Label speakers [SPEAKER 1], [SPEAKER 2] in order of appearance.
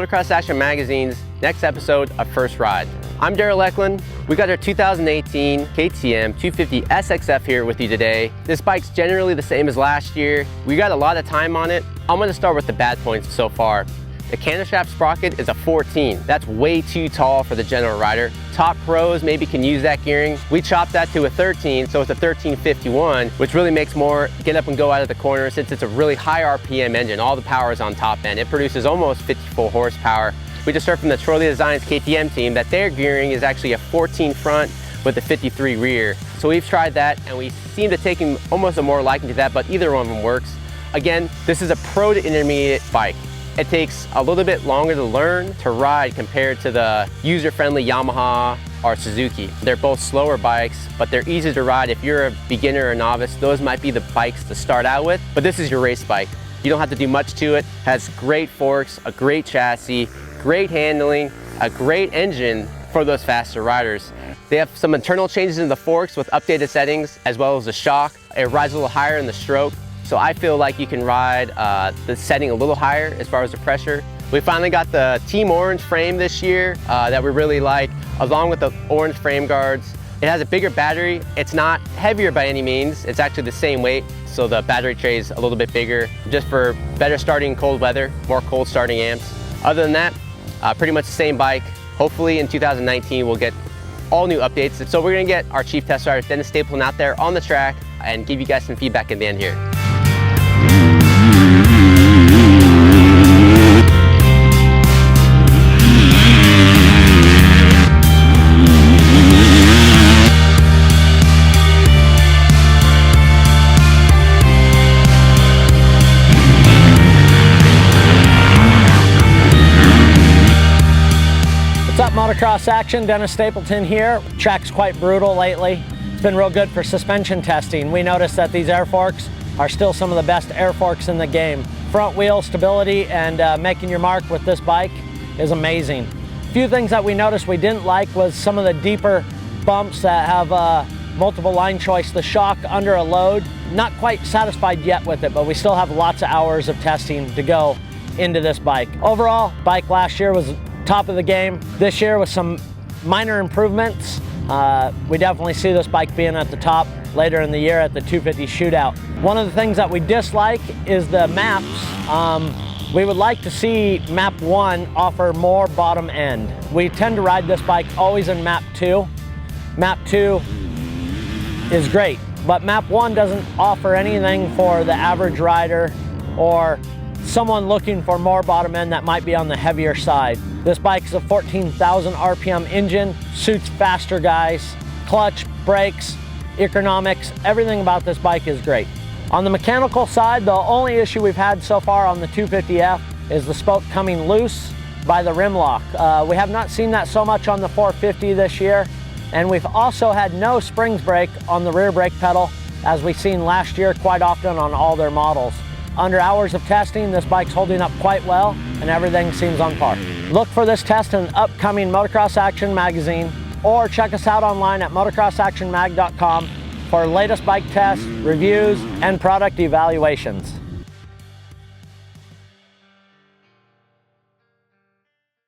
[SPEAKER 1] Motocross Action Magazine's next episode of First Ride. I'm Daryl Eklund. We got our 2018 KTM 250SXF here with you today. This bike's generally the same as last year. We got a lot of time on it. I'm going to start with the bad points so far. The camshaft sprocket is a 14. That's way too tall for the general rider. Top pros maybe can use that gearing. We chopped that to a 13, so it's a 1351, which really makes more get up and go out of the corner since it's a really high RPM engine. All the power is on top end. It produces almost 54 horsepower. We just heard from the Trolley Designs KTM team that their gearing is actually a 14 front with a 53 rear. So we've tried that and we seem to take almost a more liking to that, but either one of them works. Again, this is a pro to intermediate bike. It takes a little bit longer to learn to ride compared to the user-friendly Yamaha or Suzuki. They're both slower bikes, but they're easy to ride. If you're a beginner or novice, those might be the bikes to start out with, but this is your race bike. You don't have to do much to it. Has great forks, a great chassis, great handling, a great engine for those faster riders. They have some internal changes in the forks with updated settings, as well as the shock. It rides a little higher in the stroke. So I feel like you can ride the setting a little higher as far as the pressure. We finally got the Team Orange frame this year that we really like, along with the orange frame guards. It has a bigger battery. It's not heavier by any means. It's actually the same weight. So the battery tray is a little bit bigger, just for better starting in cold weather, more cold starting amps. Other than that, pretty much the same bike. Hopefully in 2019 we'll get all new updates. So we're gonna get our chief test rider, Dennis Stapleton, out there on the track and give you guys some feedback at the end here.
[SPEAKER 2] What's up, Motocross Action? Dennis Stapleton here. Track's quite brutal lately. It's been real good for suspension testing. We noticed that these air forks are still some of the best air forks in the game. Front wheel stability and making your mark with this bike is amazing. A few things that we noticed we didn't like was some of the deeper bumps that have multiple line choice, the shock under a load. Not quite satisfied yet with it, but we still have lots of hours of testing to go into this bike. Overall, bike last year was top of the game. This year with some minor improvements. We definitely see this bike being at the top later in the year at the 250 shootout. One of the things that we dislike is the maps. We would like to see map 1 offer more bottom end. We tend to ride this bike always in map 2. Map 2 is great, but map 1 doesn't offer anything for the average rider or someone looking for more bottom end that might be on the heavier side. This bike is a 14,000 RPM engine, suits faster guys, clutch, brakes, ergonomics, everything about this bike is great. On the mechanical side, the only issue we've had so far on the 250F is the spoke coming loose by the rim lock. We have not seen that so much on the 450 this year, and we've also had no springs brake on the rear brake pedal, as we've seen last year quite often on all their models. Under hours of testing, this bike's holding up quite well and everything seems on par. Look for this test in an upcoming Motocross Action magazine or check us out online at motocrossactionmag.com for latest bike tests, reviews, and product evaluations.